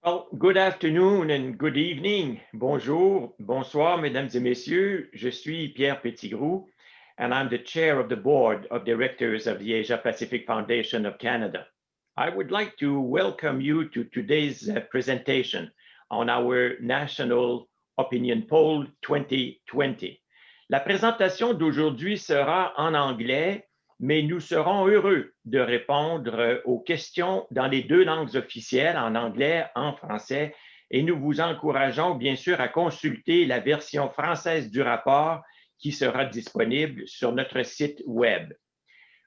Well, good afternoon and good evening. Bonjour, bonsoir, mesdames et messieurs. Je suis Pierre Petitgrou, and I'm the chair of the board of directors of the Asia Pacific Foundation of Canada. I would like to welcome you to today's presentation on our National Opinion Poll 2020. La présentation d'aujourd'hui sera en anglais, mais nous serons heureux de répondre aux questions dans les deux langues officielles, en anglais, en français, et nous vous encourageons bien sûr à consulter la version française du rapport qui sera disponible sur notre site web.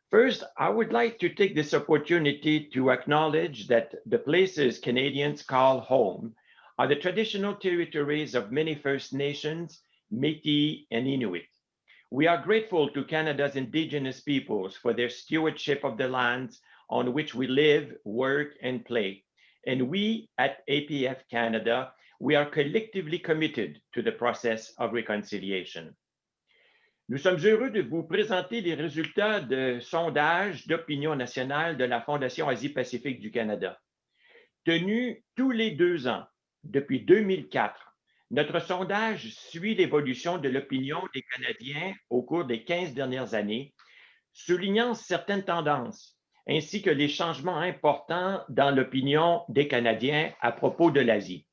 First, I would like to take this opportunity to acknowledge that the places Canadians call home are the traditional territories of many First Nations, Métis, and Inuit. We are grateful to Canada's Indigenous peoples for their stewardship of the lands on which we live, work, and play. And we at APF Canada, we are collectively committed to the process of reconciliation. Nous sommes heureux de vous présenter les résultats de sondage d'opinion nationale de la Fondation Asie-Pacifique du Canada. Tenu tous les 2 ans depuis 2004, notre sondage suit l'évolution de l'opinion des Canadiens au cours des 15 dernières années, soulignant certaines tendances, ainsi que les changements importants dans l'opinion des Canadiens à propos de l'Asie.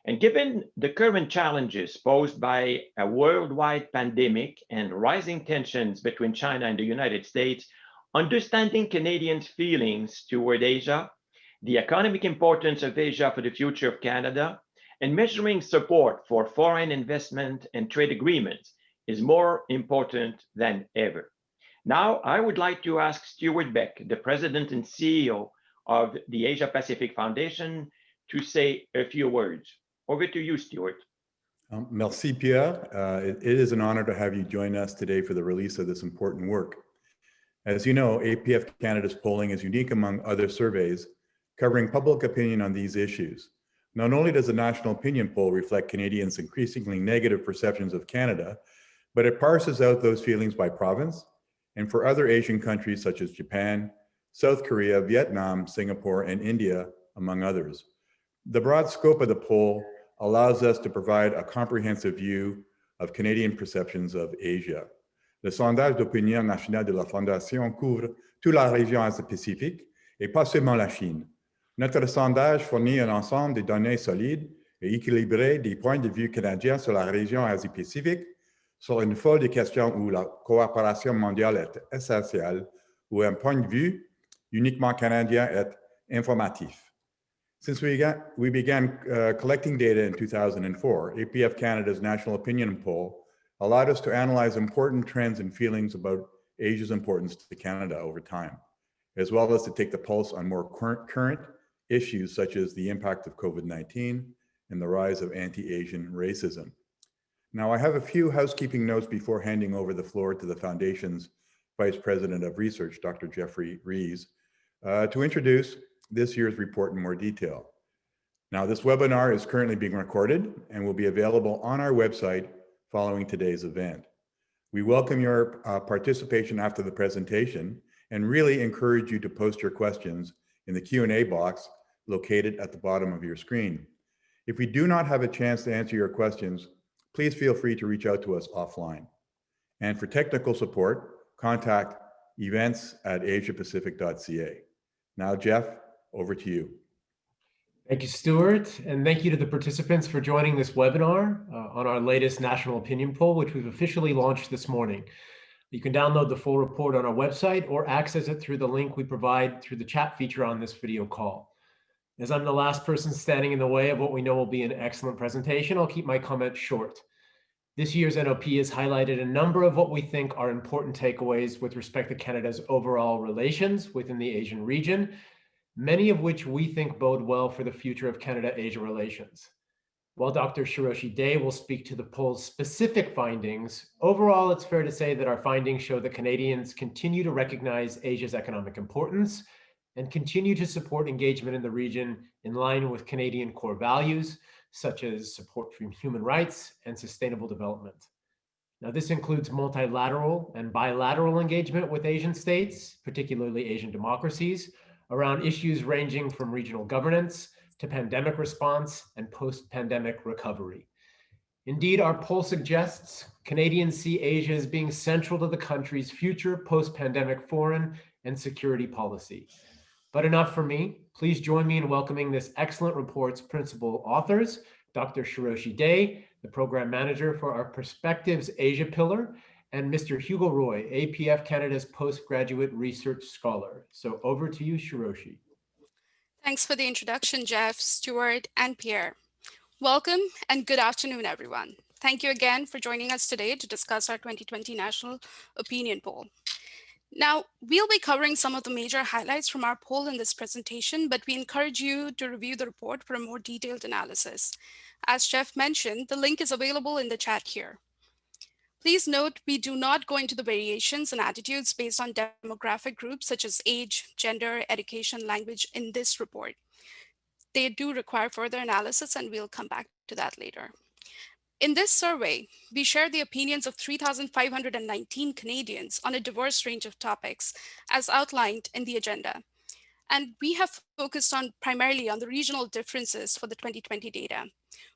And given the current challenges posed by a worldwide pandemic and rising tensions between China and the United States, understanding Canadians' feelings toward Asia, the economic importance of Asia for the future of Canada, and measuring support for foreign investment and trade agreements is more important than ever. Now, I would like to ask Stuart Beck, the President and CEO of the Asia Pacific Foundation, to say a few words. Over to you, Stuart. Merci, Pierre. It is an honor to have you join us today for the release of this important work. As you know, APF Canada's polling is unique among other surveys covering public opinion on these issues. Not only does the National Opinion Poll reflect Canadians' increasingly negative perceptions of Canada, but it parses out those feelings by province and for other Asian countries such as Japan, South Korea, Vietnam, Singapore, and India, among others. The broad scope of the poll allows us to provide a comprehensive view of Canadian perceptions of Asia. Le sondage d'opinion nationale de la Fondation couvre toute la région Asie-Pacifique et pas seulement la Chine. Notre sondage fournit un ensemble de données solides et équilibrées des points de vue canadiens sur la région Asie-Pacifique, sur une foule de questions où la coopération mondiale est essentielle, où un point de vue uniquement canadien est informatif. Since we began collecting data in 2004, APF Canada's National Opinion Poll allowed us to analyze important trends and feelings about Asia's importance to Canada over time, as well as to take the pulse on more current issues such as the impact of COVID-19 and the rise of anti-Asian racism. Now, I have a few housekeeping notes before handing over the floor to the Foundation's Vice President of Research, Dr. Jeffrey Rees, to introduce this year's report in more detail. Now, this webinar is currently being recorded and will be available on our website following today's event. We welcome your participation after the presentation and really encourage you to post your questions in the Q&A box located at the bottom of your screen. If we do not have a chance to answer your questions, please feel free to reach out to us offline. And for technical support, contact events@asiapacific.ca. Now, Jeff, over to you. Thank you, Stuart, and thank you to the participants for joining this webinar on our latest National Opinion Poll, which we've officially launched this morning. You can download the full report on our website or access it through the link we provide through the chat feature on this video call. As I'm the last person standing in the way of what we know will be an excellent presentation, I'll keep my comments short. This year's NOP has highlighted a number of what we think are important takeaways with respect to Canada's overall relations within the Asian region, many of which we think bode well for the future of Canada-Asia relations. While Dr. Shiroshi Day will speak to the poll's specific findings, overall, it's fair to say that our findings show that Canadians continue to recognize Asia's economic importance and continue to support engagement in the region in line with Canadian core values, such as support for human rights and sustainable development. Now, this includes multilateral and bilateral engagement with Asian states, particularly Asian democracies, around issues ranging from regional governance to pandemic response and post-pandemic recovery. Indeed, our poll suggests Canadians see Asia as being central to the country's future post-pandemic foreign and security policy. But enough for me. Please join me in welcoming this excellent report's principal authors, Dr. Shiroshi Day, the program manager for our Perspectives Asia pillar, and Mr. Hugo Roy, APF Canada's postgraduate research scholar. So over to you, Shiroshi. Thanks for the introduction, Jeff, Stuart, and Pierre. Welcome and good afternoon, everyone. Thank you again for joining us today to discuss our 2020 National Opinion Poll. Now, we'll be covering some of the major highlights from our poll in this presentation, but we encourage you to review the report for a more detailed analysis. As Jeff mentioned, the link is available in the chat here. Please note, we do not go into the variations and attitudes based on demographic groups such as age, gender, education, language in this report. They do require further analysis, and we'll come back to that later. In this survey, we share the opinions of 3,519 Canadians on a diverse range of topics, as outlined in the agenda. And we have focused primarily on the regional differences for the 2020 data.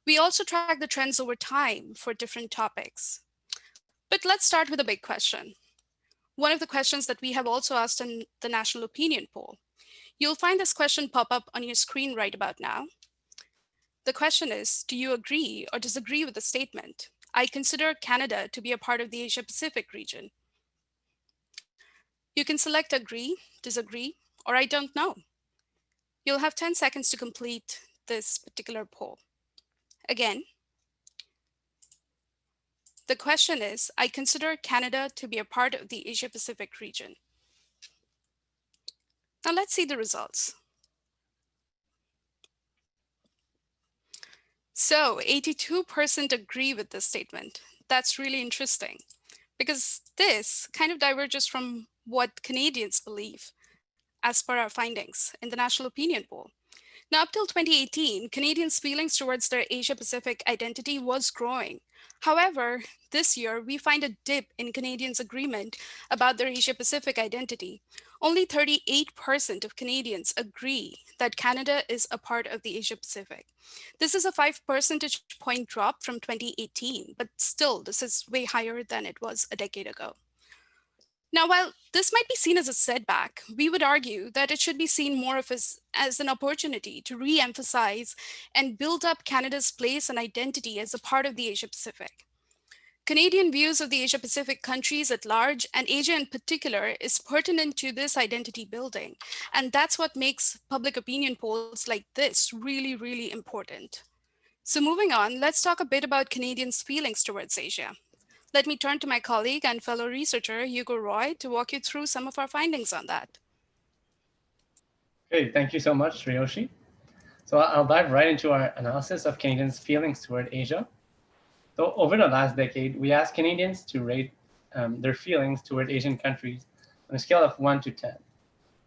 We also track the trends over time for different topics. But let's start with a big question. One of the questions that we have also asked in the National Opinion Poll. You'll find this question pop up on your screen right about now. The question is, do you agree or disagree with the statement? I consider Canada to be a part of the Asia-Pacific region. You can select agree, disagree, or I don't know. You'll have 10 seconds to complete this particular poll. Again, the question is, I consider Canada to be a part of the Asia-Pacific region. Now let's see the results. So 82% agree with this statement. That's really interesting because this kind of diverges from what Canadians believe as per our findings in the National Opinion Poll. Now, up till 2018, Canadians' feelings towards their Asia-Pacific identity was growing. However, this year, we find a dip in Canadians' agreement about their Asia-Pacific identity. Only 38% of Canadians agree that Canada is a part of the Asia-Pacific. This is a 5 percentage point drop from 2018, but still, this is way higher than it was a decade ago. Now, while this might be seen as a setback, we would argue that it should be seen more of as an opportunity to re-emphasize and build up Canada's place and identity as a part of the Asia-Pacific. Canadian views of the Asia-Pacific countries at large, and Asia in particular, is pertinent to this identity building. And that's what makes public opinion polls like this really, really important. So moving on, let's talk a bit about Canadians' feelings towards Asia. Let me turn to my colleague and fellow researcher, Hugo Roy, to walk you through some of our findings on that. Great, thank you so much, Shiroshi. So I'll dive right into our analysis of Canadians' feelings toward Asia. So over the last decade, we asked Canadians to rate their feelings toward Asian countries on a scale of 1 to 10,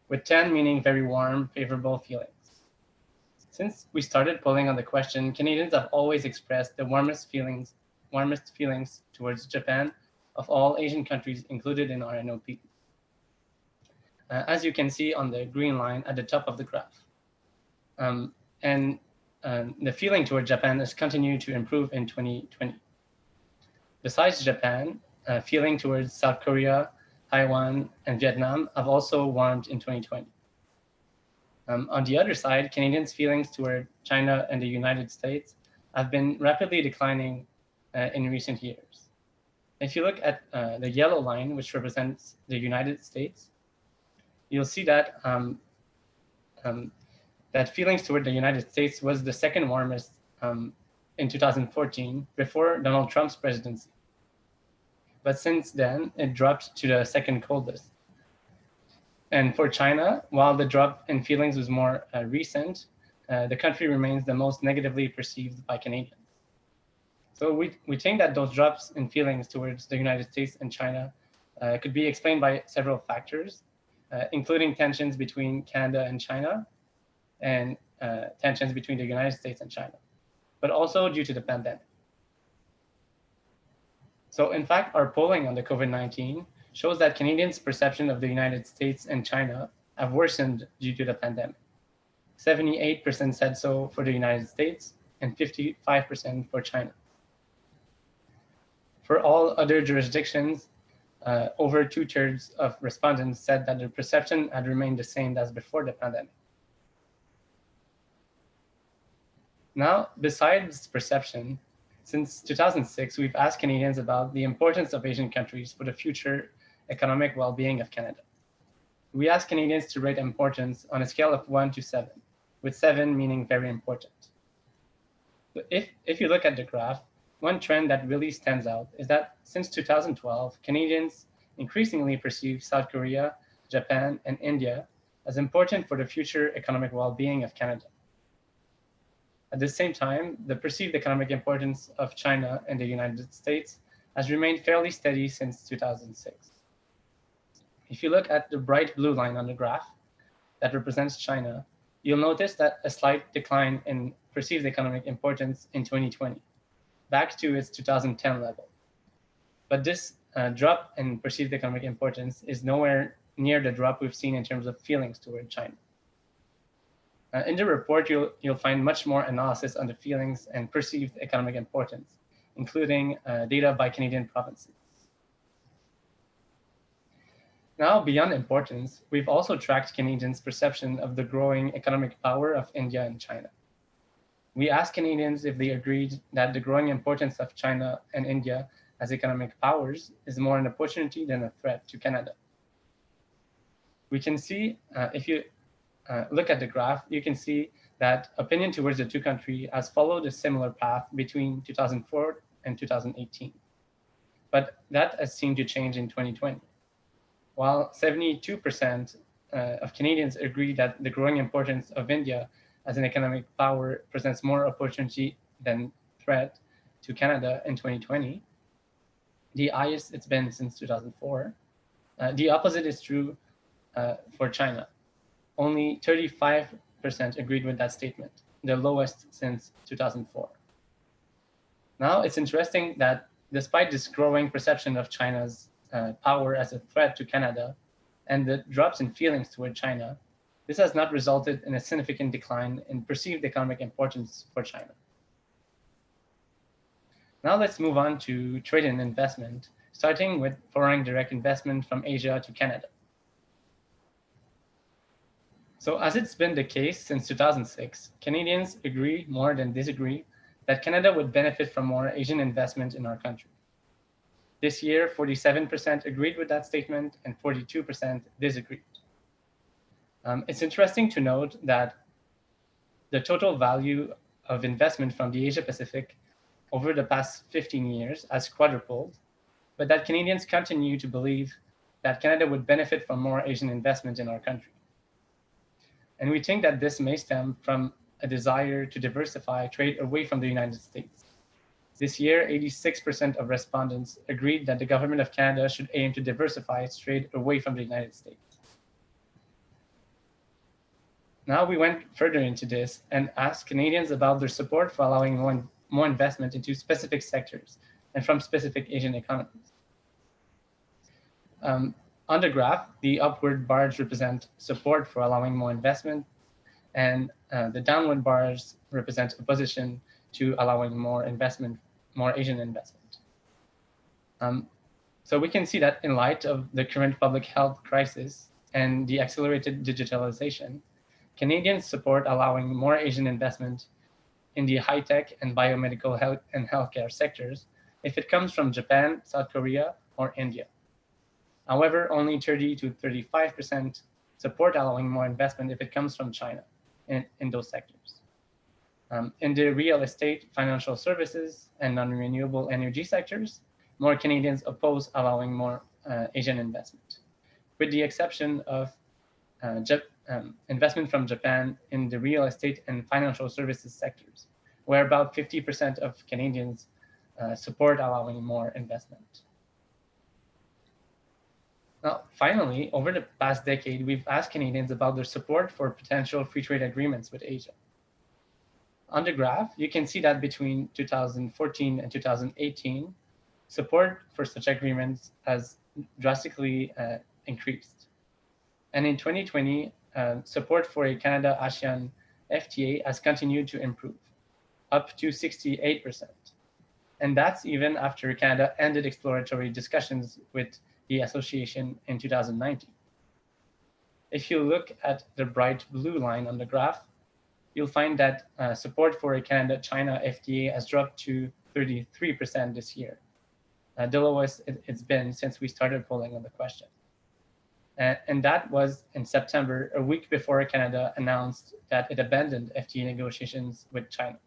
with 10 meaning very warm, favorable feelings. Since we started polling on the question, Canadians have always expressed the warmest feelings towards Japan of all Asian countries included in our NOP. As you can see on the green line at the top of the graph. The feeling toward Japan has continued to improve in 2020. Besides Japan, feeling towards South Korea, Taiwan, and Vietnam have also warmed in 2020. On the other side, Canadians' feelings toward China and the United States have been rapidly declining in recent years. If you look at the yellow line, which represents the United States, you'll see that that feelings toward the United States was the second warmest in 2014, before Donald Trump's presidency. But since then, it dropped to the second coldest. And for China, while the drop in feelings was more recent, the country remains the most negatively perceived by Canadians. So we think that those drops in feelings towards the United States and China could be explained by several factors, including tensions between Canada and China, and tensions between the United States and China, but also due to the pandemic. So in fact, our polling on the COVID-19 shows that Canadians' perception of the United States and China have worsened due to the pandemic. 78% said so for the United States, and 55% for China. For all other jurisdictions, over 2/3 of respondents said that their perception had remained the same as before the pandemic. Now, besides perception, since 2006, we've asked Canadians about the importance of Asian countries for the future economic well-being of Canada. We asked Canadians to rate importance on a scale of 1 to 7, with 7 meaning very important. If you look at the graph, one trend that really stands out is that since 2012, Canadians increasingly perceive South Korea, Japan, and India as important for the future economic well-being of Canada. At the same time, the perceived economic importance of China and the United States has remained fairly steady since 2006. If you look at the bright blue line on the graph that represents China, you'll notice that a slight decline in perceived economic importance in 2020, back to its 2010 level. But this drop in perceived economic importance is nowhere near the drop we've seen in terms of feelings toward China. In the report, you'll find much more analysis on the feelings and perceived economic importance, including data by Canadian provinces. Now, beyond importance, we've also tracked Canadians' perception of the growing economic power of India and China. We asked Canadians if they agreed that the growing importance of China and India as economic powers is more an opportunity than a threat to Canada. We can see, if you look at the graph, you can see that opinion towards the two countries has followed a similar path between 2004 and 2018. But that has seemed to change in 2020. While 72% of Canadians agree that the growing importance of India as an economic power presents more opportunity than threat to Canada in 2020, the highest it's been since 2004. The opposite is true for China. Only 35% agreed with that statement, the lowest since 2004. Now, it's interesting that despite this growing perception of China's power as a threat to Canada and the drops in feelings toward China, this has not resulted in a significant decline in perceived economic importance for China. Now let's move on to trade and investment, starting with foreign direct investment from Asia to Canada. So as it's been the case since 2006, Canadians agree more than disagree that Canada would benefit from more Asian investment in our country. This year, 47% agreed with that statement and 42% disagreed. It's interesting to note that the total value of investment from the Asia Pacific over the past 15 years has quadrupled, but that Canadians continue to believe that Canada would benefit from more Asian investment in our country. And we think that this may stem from a desire to diversify trade away from the United States. This year, 86% of respondents agreed that the government of Canada should aim to diversify its trade away from the United States. Now we went further into this and asked Canadians about their support for allowing more investment into specific sectors and from specific Asian economies. On the graph, the upward bars represent support for allowing more investment, and the downward bars represent opposition to allowing more investment, more Asian investment. So we can see that in light of the current public health crisis and the accelerated digitalization, Canadians support allowing more Asian investment in the high-tech and biomedical health and healthcare sectors if it comes from Japan, South Korea, or India. However, only 30 to 35% support allowing more investment if it comes from China in those sectors. In the real estate, financial services, and non-renewable energy sectors, more Canadians oppose allowing more Asian investment, with the exception of investment from Japan in the real estate and financial services sectors, where about 50% of Canadians support allowing more investment. Now, finally, over the past decade, we've asked Canadians about their support for potential free trade agreements with Asia. On the graph, you can see that between 2014 and 2018, support for such agreements has drastically increased. And in 2020, support for a Canada-ASEAN FTA has continued to improve, up to 68%. And that's even after Canada ended exploratory discussions with the association in 2019. If you look at the bright blue line on the graph, you'll find that support for a Canada-China FTA has dropped to 33% this year, the lowest it's been since we started polling on the question. And that was in September, a week before Canada announced that it abandoned FTA negotiations with China.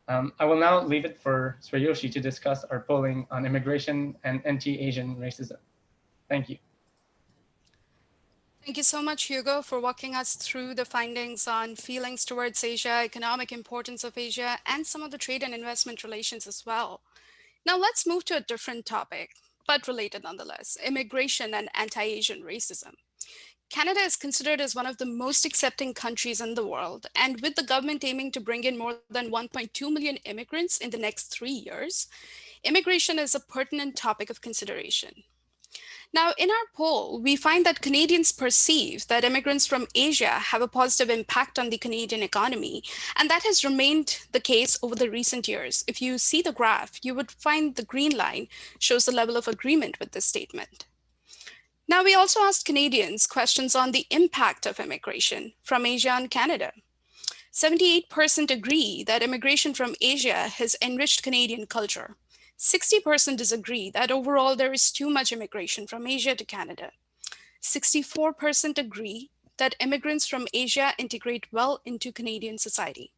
I will now leave it for Swayoshi to discuss our polling on immigration and anti-Asian racism. Thank you. Thank you so much, Hugo, for walking us through the findings on feelings towards Asia, economic importance of Asia, and some of the trade and investment relations as well. Now let's move to a different topic, but related nonetheless, immigration and anti-Asian racism. Canada is considered as one of the most accepting countries in the world, and with the government aiming to bring in more than 1.2 million immigrants in the next 3 years, immigration is a pertinent topic of consideration. Now, in our poll, we find that Canadians perceive that immigrants from Asia have a positive impact on the Canadian economy, and that has remained the case over the recent years. If you see the graph, you would find the green line shows the level of agreement with this statement. Now, we also asked Canadians questions on the impact of immigration from Asia on Canada. 78% agree that immigration from Asia has enriched Canadian culture. 60% disagree that overall there is too much immigration from Asia to Canada. 64% agree that immigrants from Asia integrate well into Canadian society.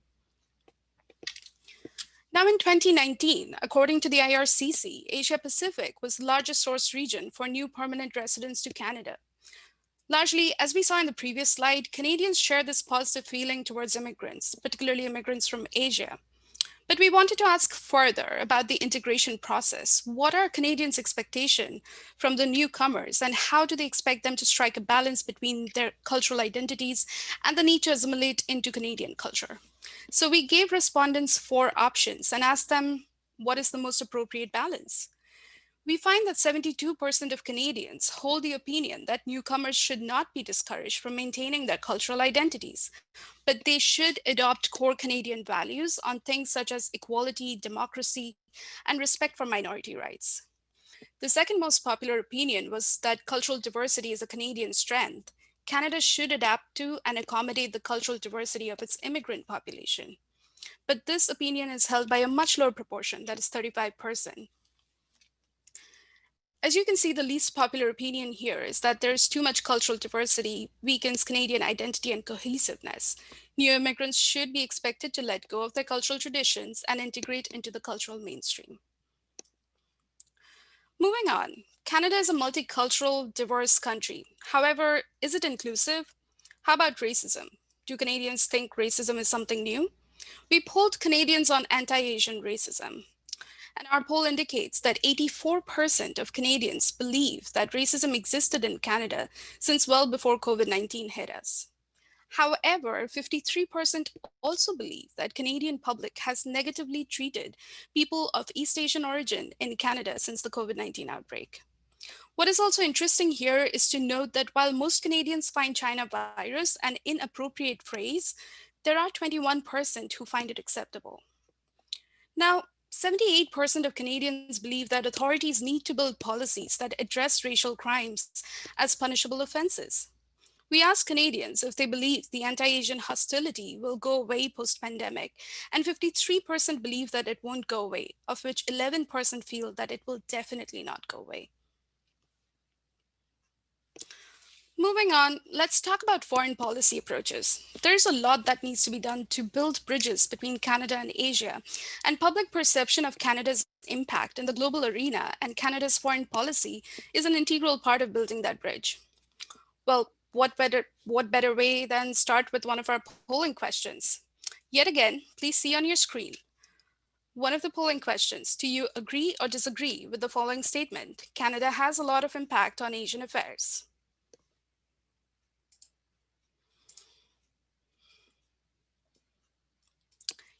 Now in 2019, according to the IRCC, Asia Pacific was the largest source region for new permanent residents to Canada. Largely, as we saw in the previous slide, Canadians share this positive feeling towards immigrants, particularly immigrants from Asia. But we wanted to ask further about the integration process. What are Canadians' expectations from the newcomers, and how do they expect them to strike a balance between their cultural identities and the need to assimilate into Canadian culture? So we gave respondents 4 options and asked them, what is the most appropriate balance? We find that 72% of Canadians hold the opinion that newcomers should not be discouraged from maintaining their cultural identities, but they should adopt core Canadian values on things such as equality, democracy, and respect for minority rights. The second most popular opinion was that cultural diversity is a Canadian strength. Canada should adapt to and accommodate the cultural diversity of its immigrant population. But this opinion is held by a much lower proportion, that is 35%. As you can see, the least popular opinion here is that there's too much cultural diversity weakens Canadian identity and cohesiveness. New immigrants should be expected to let go of their cultural traditions and integrate into the cultural mainstream. Moving on, Canada is a multicultural, diverse country. However, is it inclusive? How about racism? Do Canadians think racism is something new? We polled Canadians on anti-Asian racism. And our poll indicates that 84% of Canadians believe that racism existed in Canada since well before COVID-19 hit us. However, 53% also believe that Canadian public has negatively treated people of East Asian origin in Canada since the COVID-19 outbreak. What is also interesting here is to note that while most Canadians find China virus an inappropriate phrase, there are 21% who find it acceptable. Now, 78% of Canadians believe that authorities need to build policies that address racial crimes as punishable offenses. We asked Canadians if they believe the anti-Asian hostility will go away post-pandemic, and 53% believe that it won't go away, of which 11% feel that it will definitely not go away. Moving on, let's talk about foreign policy approaches. There's a lot that needs to be done to build bridges between Canada and Asia, and public perception of Canada's impact in the global arena and Canada's foreign policy is an integral part of building that bridge. Well, what better way than start with one of our polling questions? Yet again, please see on your screen. One of the polling questions, do you agree or disagree with the following statement? Canada has a lot of impact on Asian affairs.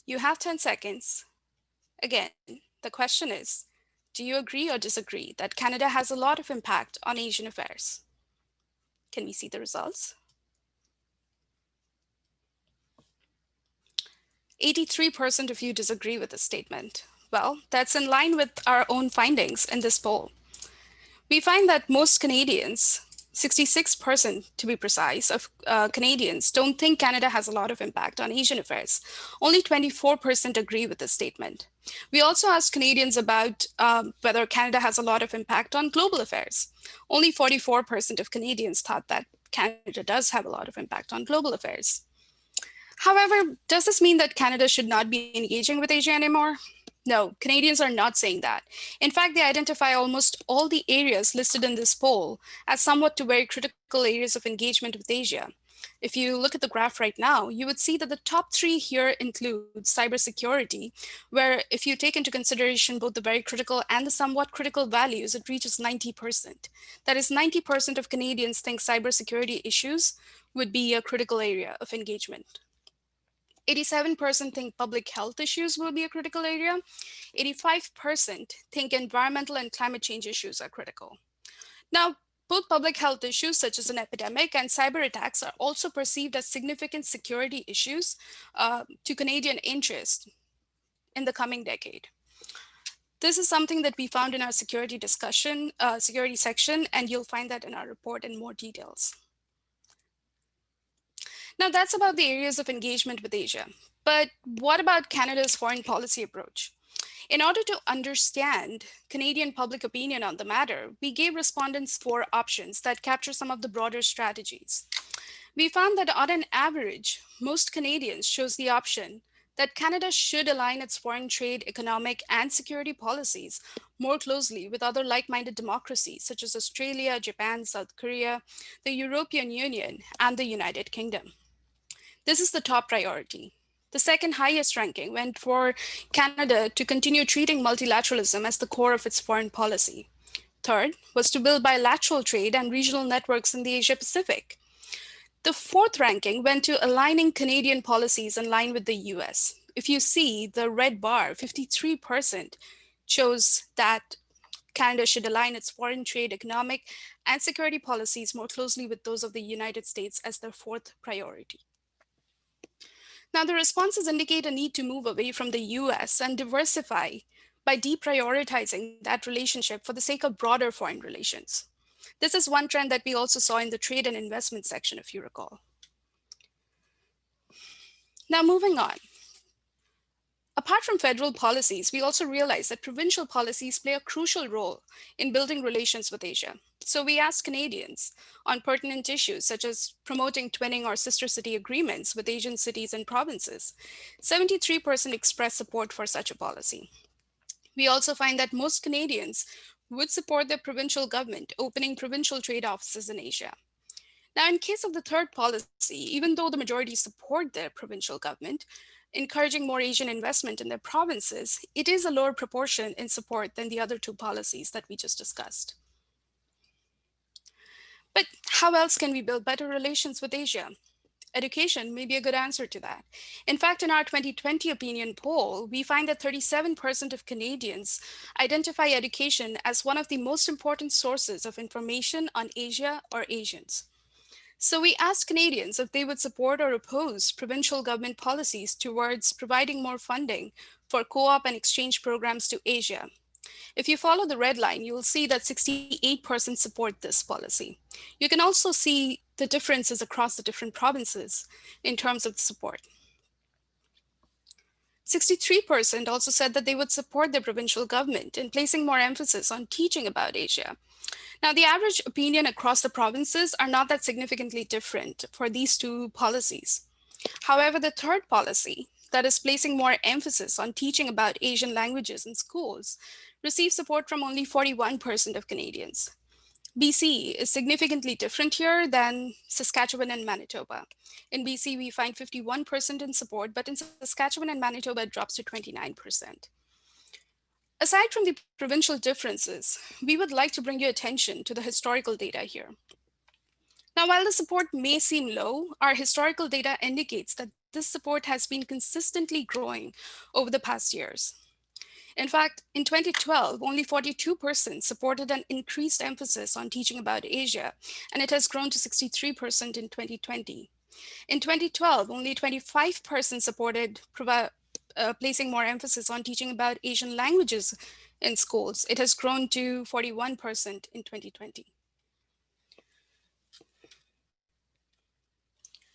You have 10 seconds. Again, the question is, do you agree or disagree that Canada has a lot of impact on Asian affairs? Can we see the results? 83% of you disagree with this statement. Well, that's in line with our own findings in this poll. We find that most Canadians, 66% to be precise, of Canadians don't think Canada has a lot of impact on Asian affairs. Only 24% agree with this statement. We also asked Canadians about whether Canada has a lot of impact on global affairs. Only 44% of Canadians thought that Canada does have a lot of impact on global affairs. However, does this mean that Canada should not be engaging with Asia anymore? No, Canadians are not saying that. In fact, they identify almost all the areas listed in this poll as somewhat to very critical areas of engagement with Asia. If you look at the graph right now, you would see that the top three here include cybersecurity, where if you take into consideration both the very critical and the somewhat critical values, it reaches 90%. That is, 90% of Canadians think cybersecurity issues would be a critical area of engagement. 87% think public health issues will be a critical area. 85% think environmental and climate change issues are critical. Now, both public health issues such as an epidemic and cyber attacks are also perceived as significant security issues to Canadian interest in the coming decade. This is something that we found in our security section, and you'll find that in our report in more details. Now, that's about the areas of engagement with Asia. But what about Canada's foreign policy approach? In order to understand Canadian public opinion on the matter, we gave respondents 4 options that capture some of the broader strategies. We found that on an average, most Canadians chose the option that Canada should align its foreign trade, economic, and security policies more closely with other like-minded democracies such as Australia, Japan, South Korea, the European Union, and the United Kingdom. This is the top priority. The second highest ranking went for Canada to continue treating multilateralism as the core of its foreign policy. Third was to build bilateral trade and regional networks in the Asia Pacific. The fourth ranking went to aligning Canadian policies in line with the US. If you see the red bar, 53% chose that Canada should align its foreign trade, economic, and security policies more closely with those of the United States as their fourth priority. Now, the responses indicate a need to move away from the US and diversify by deprioritizing that relationship for the sake of broader foreign relations. This is one trend that we also saw in the trade and investment section, if you recall. Now, moving on. Apart from federal policies, we also realize that provincial policies play a crucial role in building relations with Asia. So we asked Canadians on pertinent issues such as promoting twinning or sister city agreements with Asian cities and provinces. 73% expressed support for such a policy. We also find that most Canadians would support their provincial government opening provincial trade offices in Asia. Now, in case of the third policy, even though the majority support their provincial government, encouraging more Asian investment in their provinces, it is a lower proportion in support than the other 2 policies that we just discussed. But how else can we build better relations with Asia? Education may be a good answer to that. In fact, in our 2020 opinion poll, we find that 37% of Canadians identify education as one of the most important sources of information on Asia or Asians. So we asked Canadians if they would support or oppose provincial government policies towards providing more funding for co-op and exchange programs to Asia. If you follow the red line, you will see that 68% support this policy. You can also see the differences across the different provinces in terms of the support. 63% also said that they would support their provincial government in placing more emphasis on teaching about Asia. Now, the average opinion across the provinces are not that significantly different for these 2 policies. However, the third policy, that is placing more emphasis on teaching about Asian languages in schools, received support from only 41% of Canadians. BC is significantly different here than Saskatchewan and Manitoba. In BC, we find 51% in support, but in Saskatchewan and Manitoba, it drops to 29%. Aside from the provincial differences, we would like to bring your attention to the historical data here. Now, while the support may seem low, our historical data indicates that this support has been consistently growing over the past years. In fact, in 2012, only 42% supported an increased emphasis on teaching about Asia, and it has grown to 63% in 2020. In 2012, only 25% supported placing more emphasis on teaching about Asian languages in schools. It has grown to 41% in 2020.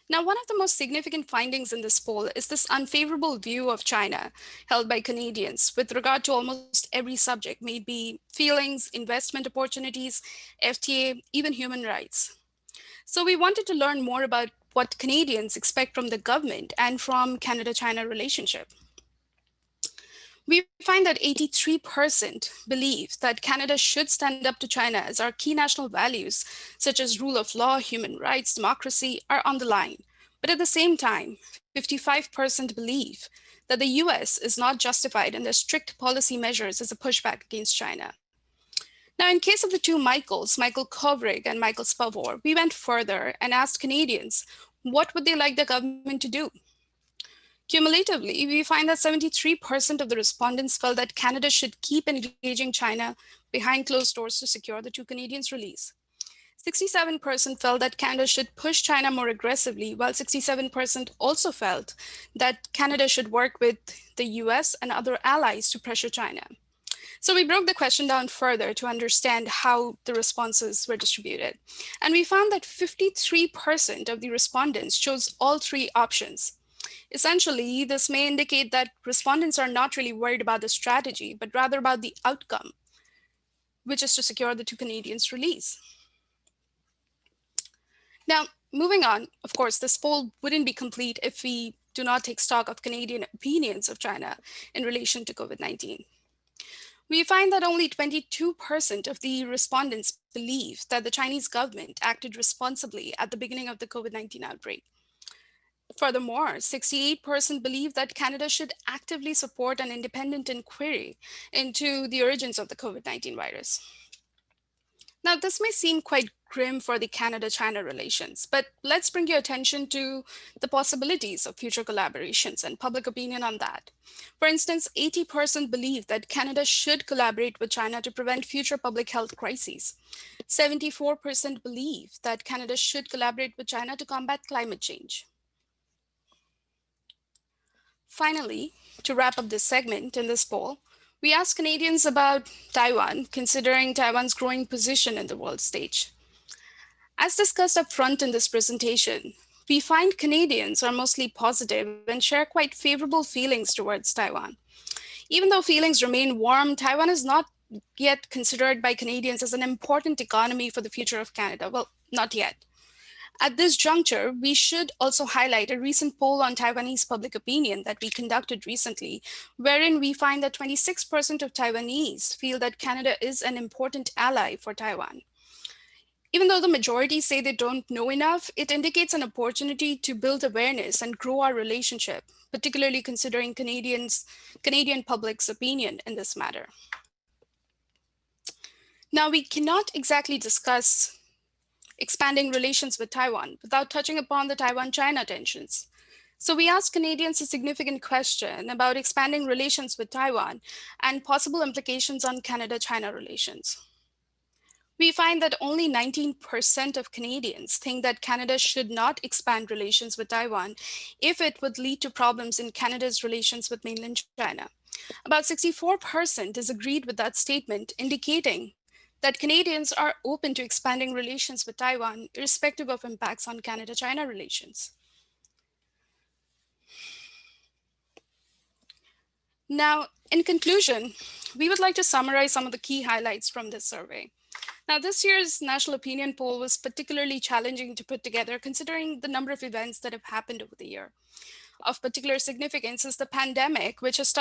Now, one of the most significant findings in this poll is this unfavorable view of China held by Canadians with regard to almost every subject, may it be feelings, investment opportunities, FTA, even human rights. So we wanted to learn more about what Canadians expect from the government and from Canada-China relationship. We find that 83% believe that Canada should stand up to China as our key national values, such as rule of law, human rights, democracy, are on the line. But at the same time, 55% believe that the US is not justified in their strict policy measures as a pushback against China. Now, in case of the two Michaels, Michael Kovrig and Michael Spavor, we went further and asked Canadians, what would they like the government to do? Cumulatively, we find that 73% of the respondents felt that Canada should keep engaging China behind closed doors to secure the two Canadians' release. 67% felt that Canada should push China more aggressively, while 67% also felt that Canada should work with the US and other allies to pressure China. So we broke the question down further to understand how the responses were distributed. And we found that 53% of the respondents chose all three options. Essentially, this may indicate that respondents are not really worried about the strategy, but rather about the outcome, which is to secure the two Canadians' release. Now, moving on, of course, this poll wouldn't be complete if we do not take stock of Canadian opinions of China in relation to COVID-19. We find that only 22% of the respondents believe that the Chinese government acted responsibly at the beginning of the COVID-19 outbreak. Furthermore, 68% believe that Canada should actively support an independent inquiry into the origins of the COVID-19 virus. Now, this may seem quite grim for the Canada-China relations, but let's bring your attention to the possibilities of future collaborations and public opinion on that. For instance, 80% believe that Canada should collaborate with China to prevent future public health crises. 74% believe that Canada should collaborate with China to combat climate change. Finally, to wrap up this segment in this poll, we asked Canadians about Taiwan, considering Taiwan's growing position in the world stage. As discussed up front in this presentation, we find Canadians are mostly positive and share quite favorable feelings towards Taiwan. Even though feelings remain warm, Taiwan is not yet considered by Canadians as an important economy for the future of Canada. Well, not yet. At this juncture, we should also highlight a recent poll on Taiwanese public opinion that we conducted recently, wherein we find that 26% of Taiwanese feel that Canada is an important ally for Taiwan. Even though the majority say they don't know enough, it indicates an opportunity to build awareness and grow our relationship, particularly considering Canadian public's opinion in this matter. Now, we cannot exactly discuss expanding relations with Taiwan without touching upon the Taiwan-China tensions. So we asked Canadians a significant question about expanding relations with Taiwan and possible implications on Canada-China relations. We find that only 19% of Canadians think that Canada should not expand relations with Taiwan if it would lead to problems in Canada's relations with mainland China. About 64% disagreed with that statement, indicating that Canadians are open to expanding relations with Taiwan, irrespective of impacts on Canada-China relations. Now, in conclusion, we would like to summarize some of the key highlights from this survey. Now, this year's national opinion poll was particularly challenging to put together, considering the number of events that have happened over the year. Of particular significance is the pandemic, which has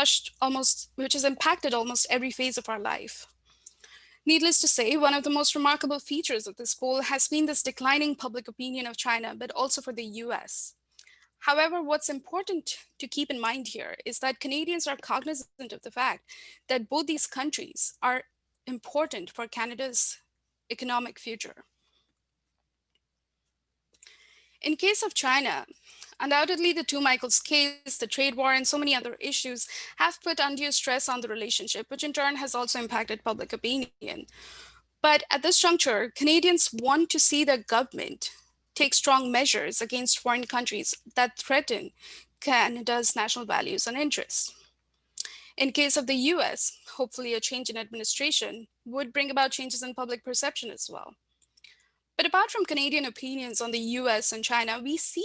impacted almost every phase of our life. Needless to say, one of the most remarkable features of this poll has been this declining public opinion of China, but also for the US. However, what's important to keep in mind here is that Canadians are cognizant of the fact that both these countries are important for Canada's economic future. In case of China, undoubtedly the two Michaels case, the trade war, and so many other issues have put undue stress on the relationship, which in turn has also impacted public opinion. But at this juncture, Canadians want to see the government take strong measures against foreign countries that threaten Canada's national values and interests. In case of the US, hopefully a change in administration would bring about changes in public perception as well. But apart from Canadian opinions on the US and China, we see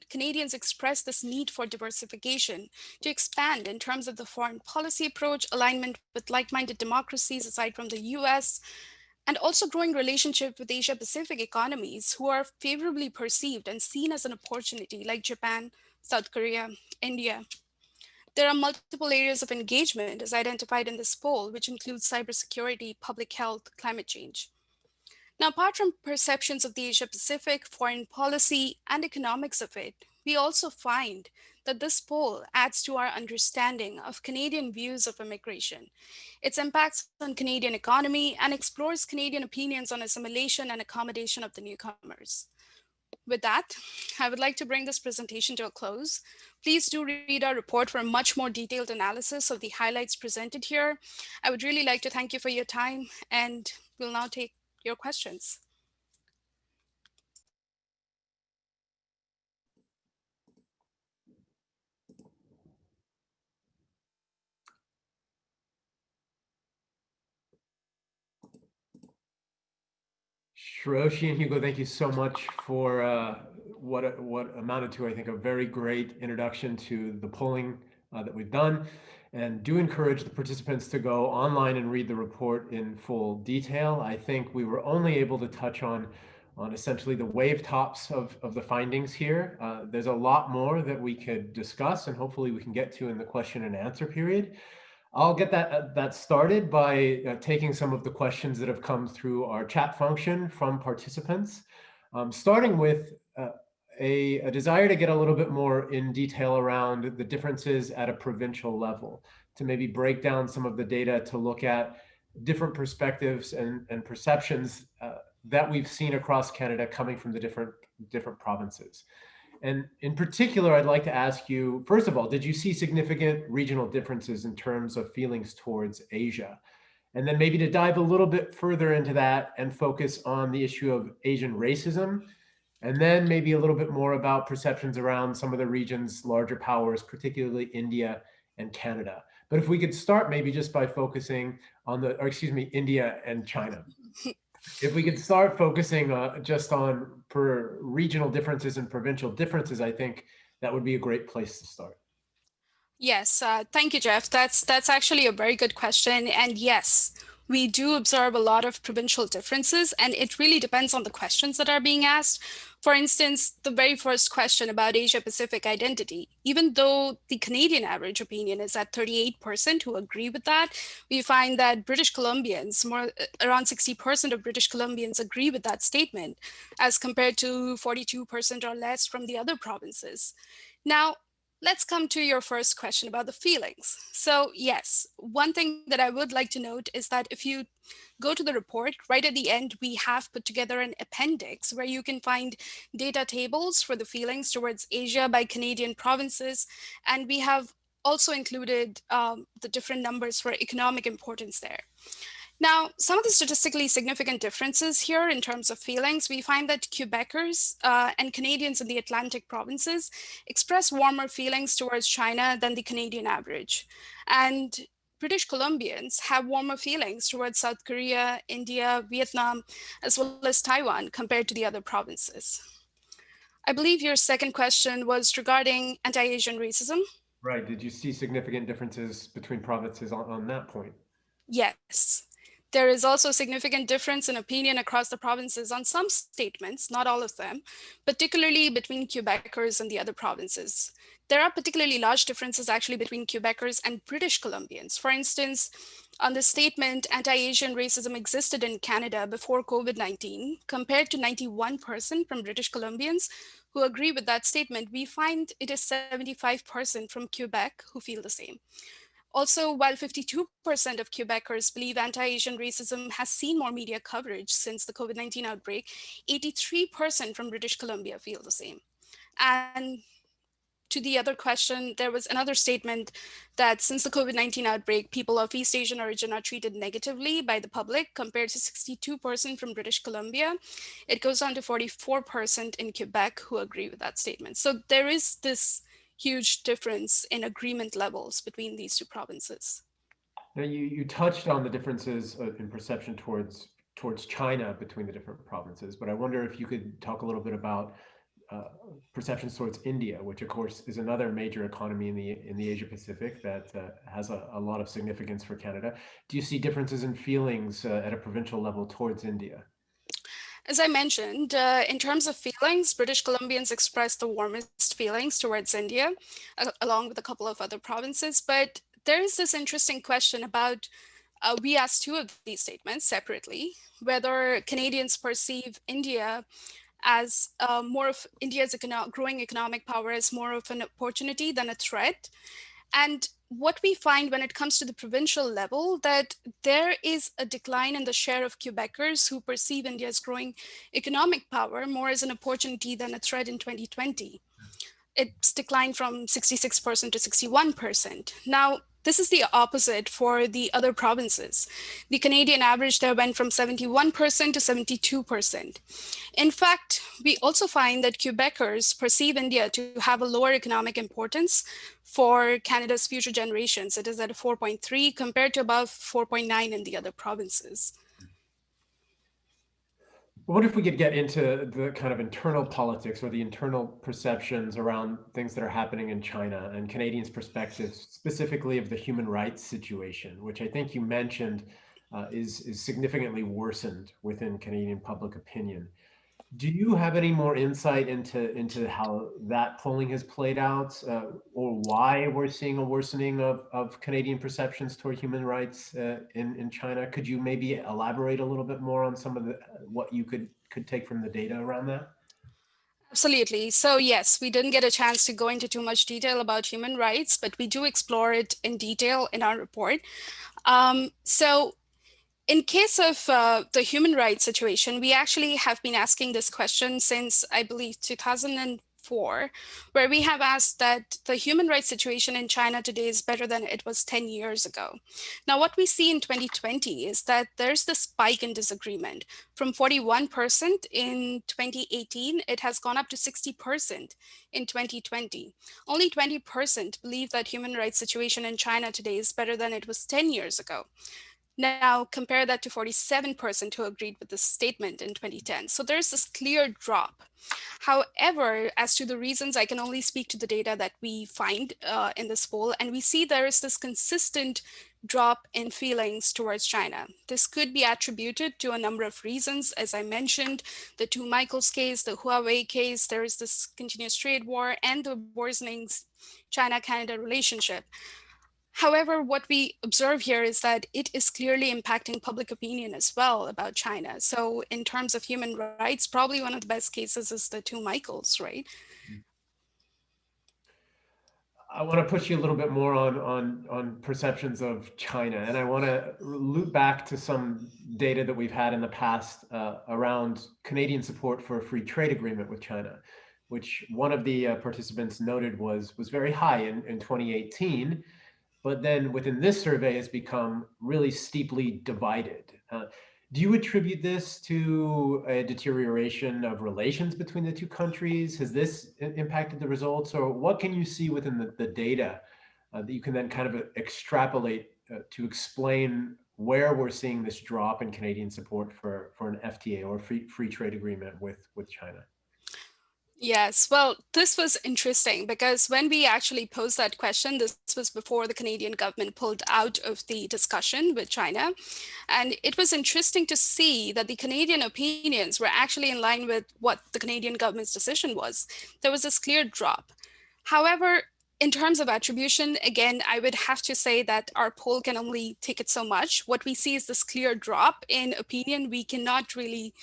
Canadians express this need for diversification to expand in terms of the foreign policy approach, alignment with like-minded democracies aside from the US, and also growing relationship with Asia Pacific economies who are favorably perceived and seen as an opportunity, like Japan, South Korea, India. There are multiple areas of engagement as identified in this poll, which includes cybersecurity, public health, climate change. Now, apart from perceptions of the Asia Pacific, foreign policy, and economics of it, we also find that this poll adds to our understanding of Canadian views of immigration, its impacts on Canadian economy, and explores Canadian opinions on assimilation and accommodation of the newcomers. With that, I would like to bring this presentation to a close. Please do read our report for a much more detailed analysis of the highlights presented here. I would really like to thank you for your time, and we'll now take your questions. Shiroshi and Hugo, thank you so much for what amounted to, I think, a very great introduction to the polling that we've done. And do encourage the participants to go online and read the report in full detail. I think we were only able to touch on essentially the wave tops of the findings here. There's a lot more that we could discuss, and hopefully we can get to in the question and answer period. I'll get that started by taking some of the questions that have come through our chat function from participants, starting with a desire to get a little bit more in detail around the differences at a provincial level, to maybe break down some of the data to look at different perspectives and perceptions that we've seen across Canada coming from the different provinces. And in particular, I'd like to ask you, first of all, did you see significant regional differences in terms of feelings towards Asia? And then maybe to dive a little bit further into that and focus on the issue of Asian racism, and then maybe a little bit more about perceptions around some of the region's larger powers, particularly India and Canada. But if we could start maybe just by focusing on India and China. If we could start focusing just on regional differences and provincial differences, I think that would be a great place to start. Yes, thank you, Jeff. That's actually a very good question. And yes, we do observe a lot of provincial differences, and it really depends on the questions that are being asked. For instance, the very first question about Asia-Pacific identity, even though the Canadian average opinion is at 38% who agree with that, we find that British Columbians, around 60% of British Columbians agree with that statement, as compared to 42% or less from the other provinces. Now, let's come to your first question about the feelings. So yes, one thing that I would like to note is that if you go to the report, right at the end, we have put together an appendix where you can find data tables for the feelings towards Asia by Canadian provinces. And we have also included the different numbers for economic importance there. Now, some of the statistically significant differences here in terms of feelings, we find that Quebecers and Canadians in the Atlantic provinces express warmer feelings towards China than the Canadian average. And British Columbians have warmer feelings towards South Korea, India, Vietnam, as well as Taiwan compared to the other provinces. I believe your second question was regarding anti-Asian racism. Right. Did you see significant differences between provinces on that point? Yes. There is also a significant difference in opinion across the provinces on some statements, not all of them, particularly between Quebecers and the other provinces. There are particularly large differences actually between Quebecers and British Columbians. For instance, on the statement, anti-Asian racism existed in Canada before COVID-19, compared to 91% from British Columbians who agree with that statement, we find it is 75% from Quebec who feel the same. Also, while 52% of Quebecers believe anti-Asian racism has seen more media coverage since the COVID-19 outbreak, 83% from British Columbia feel the same. And to the other question, there was another statement that since the COVID-19 outbreak, people of East Asian origin are treated negatively by the public, compared to 62% from British Columbia. It goes on to 44% in Quebec who agree with that statement. So there is this huge difference in agreement levels between these two provinces. Now, you touched on the differences in perception towards China between the different provinces, but I wonder if you could talk a little bit about perceptions towards India, which of course is another major economy in the Asia Pacific that has a lot of significance for Canada. Do you see differences in feelings at a provincial level towards India? As I mentioned, in terms of feelings, British Columbians expressed the warmest feelings towards India, along with a couple of other provinces. But there is this interesting question about, we asked two of these statements separately, whether Canadians perceive India as more of India's growing economic power as more of an opportunity than a threat. And what we find when it comes to the provincial level, that there is a decline in the share of Quebecers who perceive India's growing economic power more as an opportunity than a threat in 2020. It's declined from 66% to 61%. Now, this is the opposite for the other provinces. The Canadian average there went from 71% to 72%. In fact, we also find that Quebecers perceive India to have a lower economic importance for Canada's future generations. It is at a 4.3 compared to above 4.9 in the other provinces. I wonder if we could get into the kind of internal politics or the internal perceptions around things that are happening in China and Canadians' perspectives, specifically of the human rights situation, which I think you mentioned is significantly worsened within Canadian public opinion. Do you have any more insight into how that polling has played out, or why we're seeing a worsening of Canadian perceptions toward human rights in China? Could you maybe elaborate a little bit more on some of what you could take from the data around that? Absolutely. So yes, we didn't get a chance to go into too much detail about human rights, but we do explore it in detail in our report. So in case of the human rights situation, we actually have been asking this question since, I believe, 2004, where we have asked that the human rights situation in China today is better than it was 10 years ago. Now, what we see in 2020 is that there's the spike in disagreement. From 41% in 2018, it has gone up to 60% in 2020. Only 20% believe that human rights situation in China today is better than it was 10 years ago. Now, compare that to 47% who agreed with this statement in 2010. So there's this clear drop. However, as to the reasons, I can only speak to the data that we find in this poll, and we see there is this consistent drop in feelings towards China. This could be attributed to a number of reasons. As I mentioned, the two Michaels case, the Huawei case, there is this continuous trade war, and the worsening China-Canada relationship. However, what we observe here is that it is clearly impacting public opinion as well about China. So in terms of human rights, probably one of the best cases is the two Michaels, right? I want to push you a little bit more on perceptions of China, and I want to loop back to some data that we've had in the past around Canadian support for a free trade agreement with China, which one of the participants noted was very high in 2018. But then within this survey has become really steeply divided. Do you attribute this to a deterioration of relations between the two countries? Has this impacted the results, or what can you see within the data that you can then kind of extrapolate to explain where we're seeing this drop in Canadian support for an FTA or free trade agreement with China? Yes, well, this was interesting because when we actually posed that question, this was before the Canadian government pulled out of the discussion with China. And it was interesting to see that the Canadian opinions were actually in line with what the Canadian government's decision was. There was this clear drop. However, in terms of attribution, again, I would have to say that our poll can only take it so much. What we see is this clear drop in opinion. We cannot really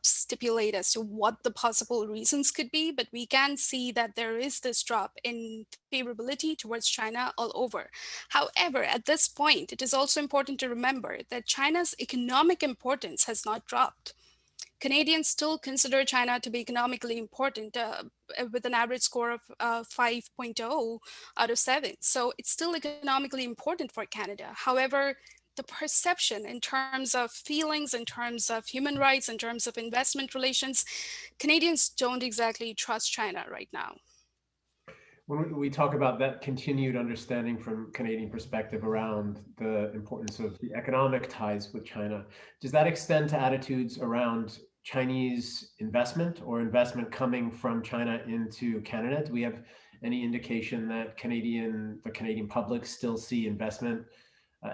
stipulate as to what the possible reasons could be, but we can see that there is this drop in favorability towards China all over. However, at this point, it is also important to remember that China's economic importance has not dropped. Canadians still consider China to be economically important with an average score of 5.0 out of 7. So it's still economically important for Canada. However, the perception in terms of feelings, in terms of human rights, in terms of investment relations, Canadians don't exactly trust China right now. When we talk about that continued understanding from Canadian perspective around the importance of the economic ties with China, does that extend to attitudes around Chinese investment or investment coming from China into Canada? Do we have any indication that the Canadian public still see investment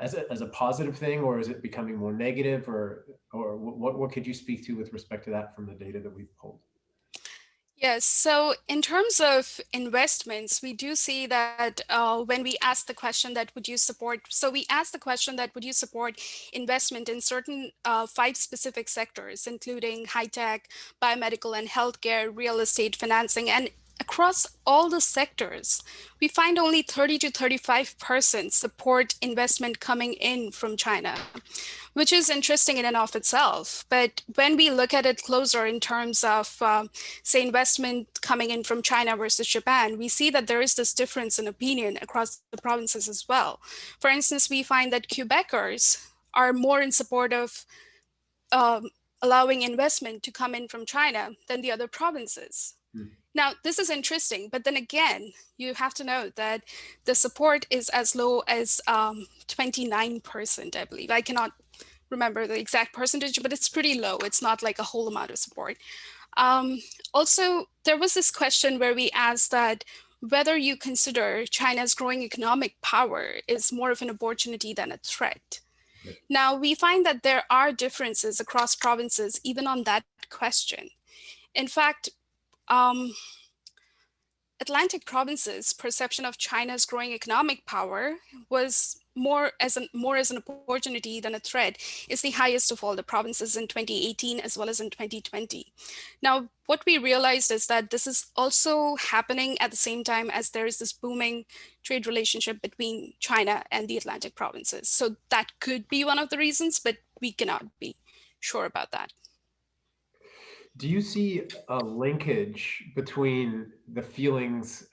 as a positive thing, or is it becoming more negative, or what could you speak to with respect to that from the data that we've pulled? Yes, so in terms of investments, we do see that when we ask the question that would you support, so we ask the question that would you support investment in certain 5 specific sectors, including high tech, biomedical and healthcare, real estate, financing, and across all the sectors, we find only 30 to 35% support investment coming in from China, which is interesting in and of itself. But when we look at it closer in terms of, say, investment coming in from China versus Japan, we see that there is this difference in opinion across the provinces as well. For instance, we find that Quebecers are more in support of allowing investment to come in from China than the other provinces. Now, this is interesting, but then again, you have to note that the support is as low as 29%, I believe. I cannot remember the exact percentage, but it's pretty low. It's not like a whole amount of support. Also, there was this question where we asked that whether you consider China's growing economic power is more of an opportunity than a threat. Now, we find that there are differences across provinces, even on that question. In fact, Atlantic province's perception of China's growing economic power was more as an opportunity than a threat, is the highest of all the provinces in 2018 as well as in 2020. Now, what we realized is that this is also happening at the same time as there is this booming trade relationship between China and the Atlantic provinces. So that could be one of the reasons, but we cannot be sure about that. Do you see a linkage between the feelings,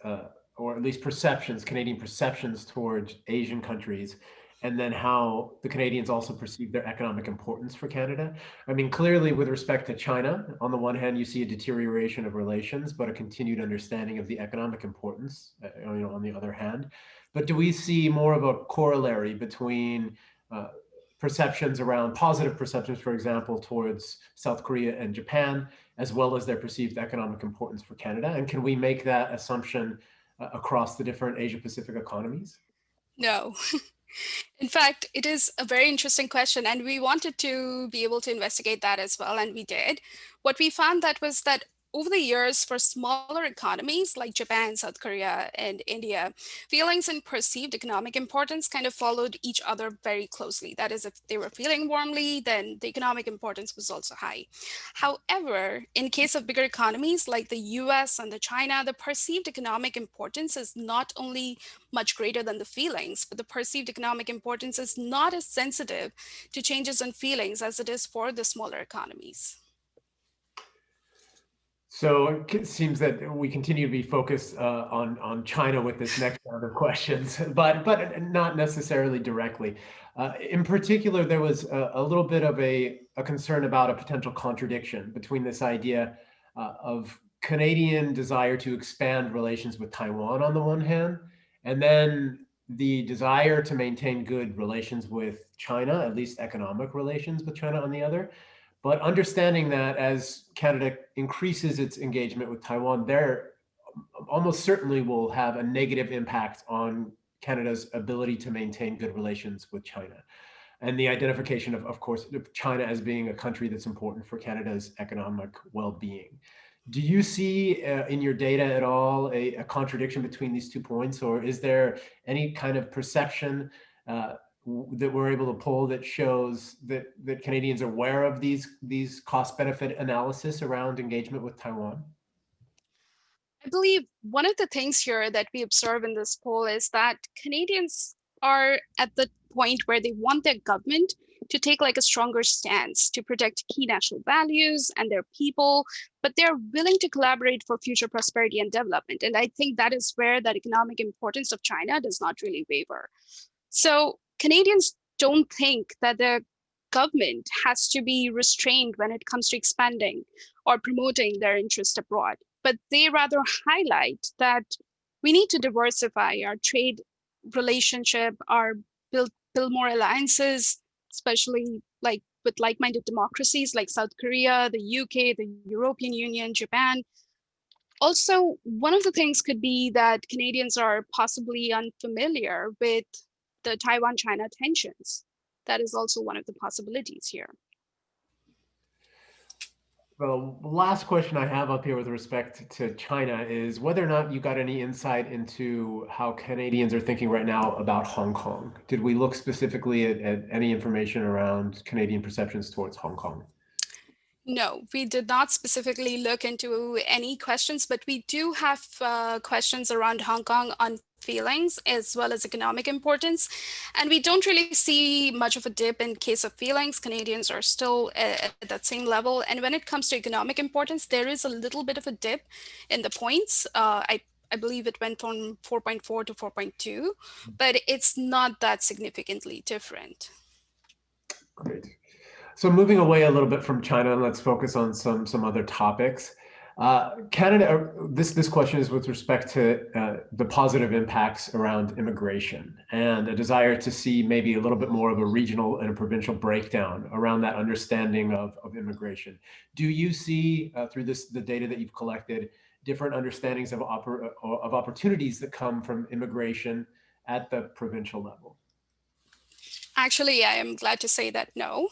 or at least perceptions, Canadian perceptions towards Asian countries, and then how the Canadians also perceive their economic importance for Canada? I mean, clearly with respect to China, on the one hand, you see a deterioration of relations, but a continued understanding of the economic importance, on the other hand. But do we see more of a corollary between perceptions around positive perceptions, for example, towards South Korea and Japan, as well as their perceived economic importance for Canada? And can we make that assumption across the different Asia-Pacific economies? No. In fact, it is a very interesting question, and we wanted to be able to investigate that as well, and we did. What we found that was that over the years, for smaller economies like Japan, South Korea, and India, feelings and perceived economic importance kind of followed each other very closely. That is, if they were feeling warmly, then the economic importance was also high. However, in case of bigger economies like the US and the China, the perceived economic importance is not only much greater than the feelings, but the perceived economic importance is not as sensitive to changes in feelings as it is for the smaller economies. So it seems that we continue to be focused on China with this next round of questions, but not necessarily directly. In particular, there was a little bit of a concern about a potential contradiction between this idea of Canadian desire to expand relations with Taiwan on the one hand, and then the desire to maintain good relations with China, at least economic relations with China on the other. But understanding that as Canada increases its engagement with Taiwan, there almost certainly will have a negative impact on Canada's ability to maintain good relations with China. And the identification of course, of China as being a country that's important for Canada's economic well-being. Do you see in your data at all a contradiction between these 2 points, or is there any kind of perception that we're able to pull that shows that Canadians are aware of these cost-benefit analysis around engagement with Taiwan? I believe one of the things here that we observe in this poll is that Canadians are at the point where they want their government to take like a stronger stance to protect key national values and their people, but they're willing to collaborate for future prosperity and development. And I think that is where that economic importance of China does not really waver. So Canadians don't think that the government has to be restrained when it comes to expanding or promoting their interest abroad, but they rather highlight that we need to diversify our trade relationship, our build more alliances, especially like with like-minded democracies like South Korea, the UK, the European Union, Japan. Also, one of the things could be that Canadians are possibly unfamiliar with the Taiwan-China tensions. That is also one of the possibilities here. Well, the last question I have up here with respect to China is whether or not you got any insight into how Canadians are thinking right now about Hong Kong. Did we look specifically at any information around Canadian perceptions towards Hong Kong? No, we did not specifically look into any questions, but we do have questions around Hong Kong on feelings as well as economic importance. And we don't really see much of a dip in case of feelings. Canadians are still at that same level. And when it comes to economic importance, there is a little bit of a dip in the points. I believe it went from 4.4 to 4.2, but it's not that significantly different. Great. So moving away a little bit from China, let's focus on some other topics. Canada, this question is with respect to the positive impacts around immigration and a desire to see maybe a little bit more of a regional and a provincial breakdown around that understanding of immigration. Do you see through the data that you've collected different understandings of opportunities that come from immigration at the provincial level? Actually, I am glad to say that no.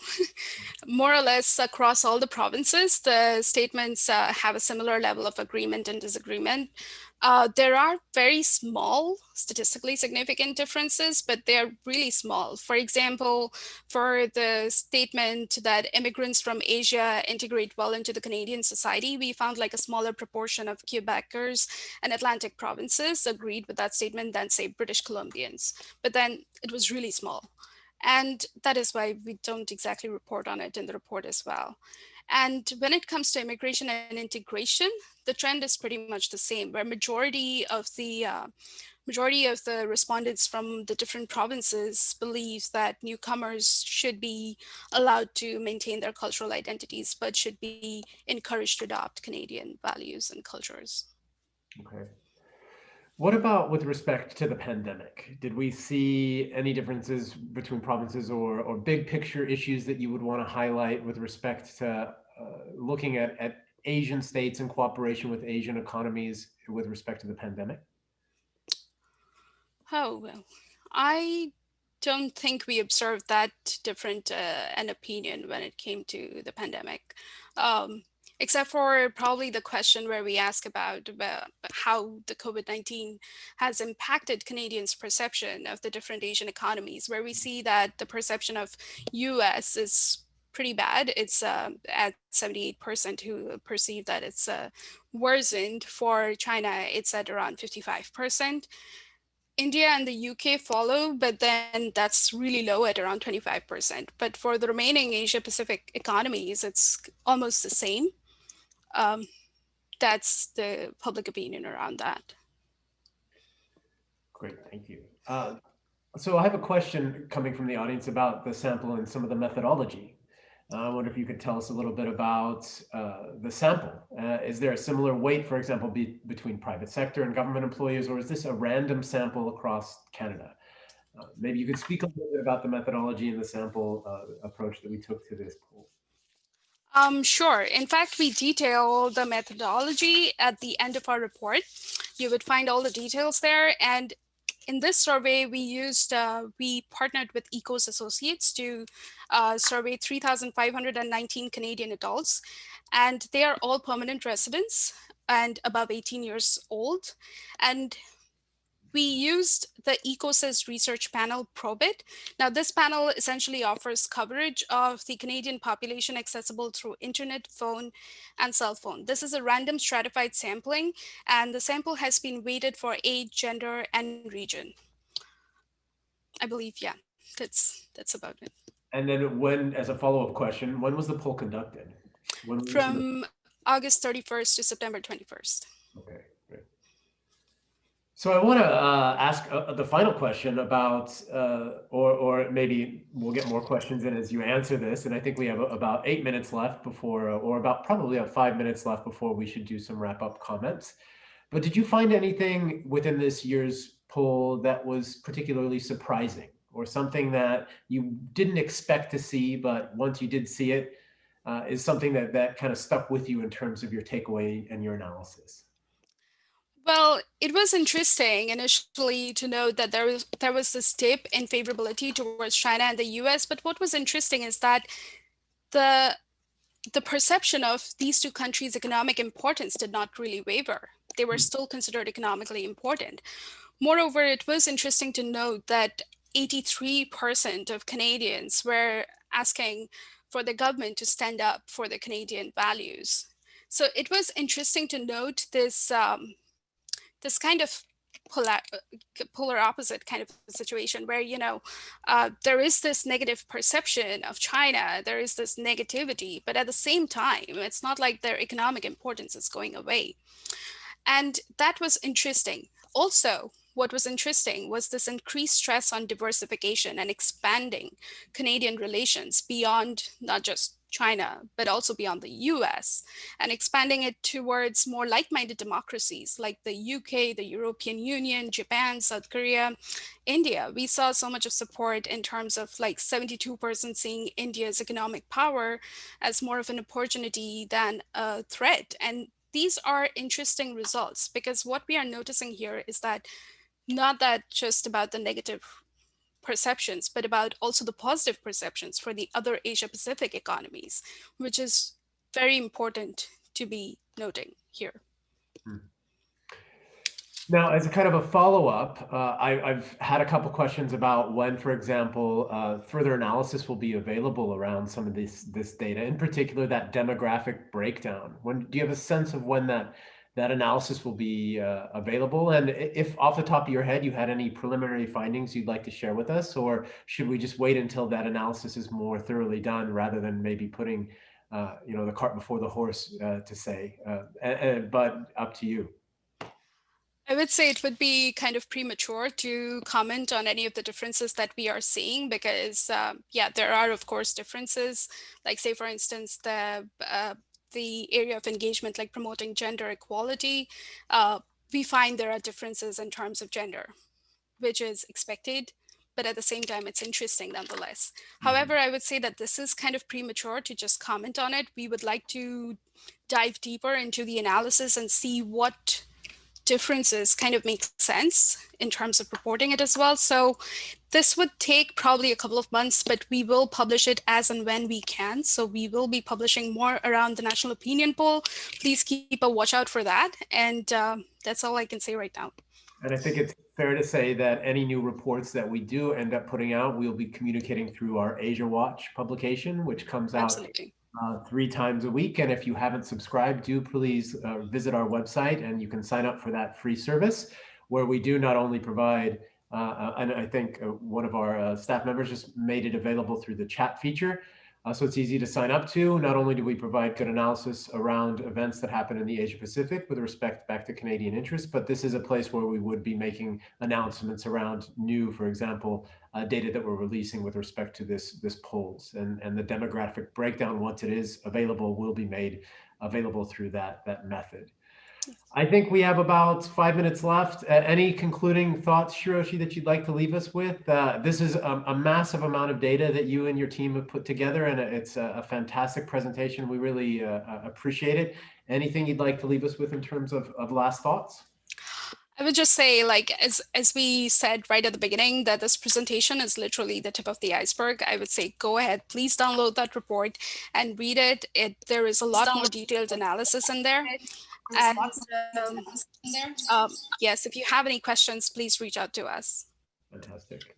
More or less across all the provinces, the statements have a similar level of agreement and disagreement. There are very small, statistically significant differences, but they're really small. For example, for the statement that immigrants from Asia integrate well into the Canadian society, we found like a smaller proportion of Quebecers and Atlantic provinces agreed with that statement than, say, British Columbians. But then it was really small. And that is why we don't exactly report on it in the report as well. And when it comes to immigration and integration, the trend is pretty much the same, where majority of the respondents from the different provinces believes that newcomers should be allowed to maintain their cultural identities, but should be encouraged to adopt Canadian values and cultures. Okay. What about with respect to the pandemic? Did we see any differences between provinces or big picture issues that you would want to highlight with respect to looking at Asian states in cooperation with Asian economies with respect to the pandemic? Oh, well, I don't think we observed that different an opinion when it came to the pandemic. Except for probably the question where we ask about how the COVID-19 has impacted Canadians' perception of the different Asian economies, where we see that the perception of US is pretty bad. It's at 78% who perceive that it's worsened. For China, it's at around 55%. India and the UK follow, but then that's really low at around 25%. But for the remaining Asia Pacific economies, it's almost the same. That's the public opinion around that. Great, thank you. So I have a question coming from the audience about the sample and some of the methodology. I wonder if you could tell us a little bit about the sample. Is there a similar weight, for example, between private sector and government employees, or is this a random sample across Canada? Maybe you could speak a little bit about the methodology and the sample approach that we took to this poll. Sure. In fact, we detail the methodology at the end of our report. You would find all the details there. And in this survey, we partnered with Ecos Associates to survey 3,519 Canadian adults, and they are all permanent residents and above 18 years old. And we used the Ecosys research panel Probit. Now, this panel essentially offers coverage of the Canadian population accessible through internet, phone, and cell phone. This is a random stratified sampling, and the sample has been weighted for age, gender, and region. I believe, yeah, that's about it. And then when, as a follow-up question, when was the poll conducted? From August 31st to September 21st. Okay, great. So I want to ask the final question about, or maybe we'll get more questions in as you answer this. And I think we have about 8 minutes left before, or about probably 5 minutes left before we should do some wrap-up comments. But did you find anything within this year's poll that was particularly surprising, or something that you didn't expect to see, but once you did see it, is something that kind of stuck with you in terms of your takeaway and your analysis? Well, it was interesting initially to note that there was this dip in favorability towards China and the US. But what was interesting is that the perception of these two countries' economic importance did not really waver. They were still considered economically important. Moreover, it was interesting to note that 83% of Canadians were asking for the government to stand up for the Canadian values. So it was interesting to note this this kind of polar opposite kind of situation where, there is this negative perception of China, there is this negativity, but at the same time, it's not like their economic importance is going away. And that was interesting. Also, what was interesting was this increased stress on diversification and expanding Canadian relations beyond not just China, but also beyond the US, and expanding it towards more like-minded democracies like the UK, the European Union, Japan, South Korea, India. We saw so much of support in terms of like 72% seeing India's economic power as more of an opportunity than a threat. And these are interesting results because what we are noticing here is that not that just about the negative perceptions, but about also the positive perceptions for the other Asia Pacific economies, which is very important to be noting here. Now, as a kind of a follow-up, I've had a couple questions about when, for example, further analysis will be available around some of this data, in particular that demographic breakdown. Do you have a sense of when that analysis will be available? And if off the top of your head, you had any preliminary findings you'd like to share with us, or should we just wait until that analysis is more thoroughly done rather than maybe putting the cart before the horse, to say, but up to you. I would say it would be kind of premature to comment on any of the differences that we are seeing because, yeah, there are, of course, differences. Like, say, for instance, the area of engagement, like promoting gender equality, we find there are differences in terms of gender, which is expected. But at the same time, it's interesting nonetheless. However, I would say that this is kind of premature to just comment on it. We would like to dive deeper into the analysis and see what differences kind of make sense in terms of reporting it as well. So this would take probably a couple of months, but we will publish it as and when we can. So we will be publishing more around the national opinion poll. Please keep a watch out for that. And that's all I can say right now. And I think it's fair to say that any new reports that we do end up putting out, we'll be communicating through our Asia Watch publication, which comes out Absolutely. 3 times a week. And if you haven't subscribed, do please visit our website and you can sign up for that free service where we do not only provide, and I think one of our staff members just made it available through the chat feature. So it's easy to sign up to. Not only do we provide good analysis around events that happen in the Asia Pacific with respect back to Canadian interests, but this is a place where we would be making announcements around new, for example, data that we're releasing with respect to this polls, and the demographic breakdown, once it is available, will be made available through that method. I think we have about 5 minutes left. Any concluding thoughts, Shiroshi, that you'd like to leave us with? This is a massive amount of data that you and your team have put together, and it's a fantastic presentation. We really appreciate it. Anything you'd like to leave us with in terms of last thoughts? I would just say, like, as we said right at the beginning, that this presentation is literally the tip of the iceberg. I would say go ahead, please download that report and read it. There is a lot more detailed analysis in there. And yes, if you have any questions, please reach out to us. Fantastic.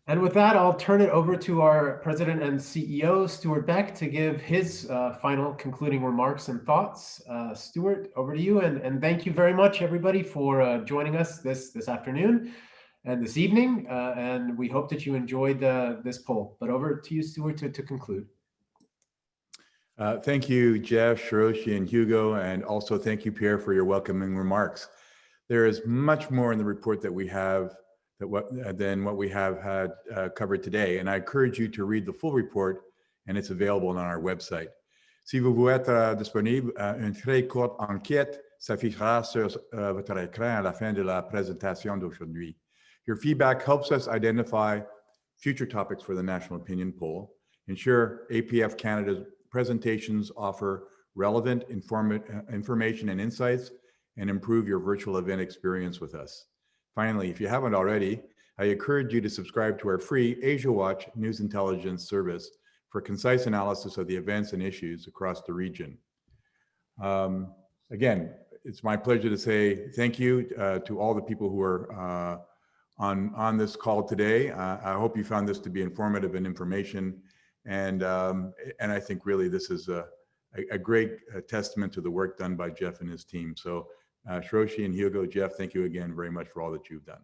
And with that, I'll turn it over to our President and CEO, Stuart Beck, to give his final concluding remarks and thoughts. Stuart, over to you. And thank you very much, everybody, for joining us this afternoon. and this evening, and we hope that you enjoyed this poll. But over to you, Stuart, to conclude. Thank you, Jeff, Shiroshi, and Hugo, and also thank you, Pierre, for your welcoming remarks. There is much more in the report that we have than what we have had covered today, and I encourage you to read the full report, and it's available on our website. Si vous vous êtes disponible, une très courte enquête s'affichera sur votre écran à la fin de la présentation d'aujourd'hui. Your feedback helps us identify future topics for the National Opinion Poll, ensure APF Canada's presentations offer relevant information and insights, and improve your virtual event experience with us. Finally, if you haven't already, I encourage you to subscribe to our free Asia Watch News Intelligence service for concise analysis of the events and issues across the region. Again, it's my pleasure to say thank you to all the people who are on this call today. I hope you found this to be informative and information. And I think really this is a great testament to the work done by Jeff and his team. So Shiroshi and Hugo, Jeff, thank you again very much for all that you've done.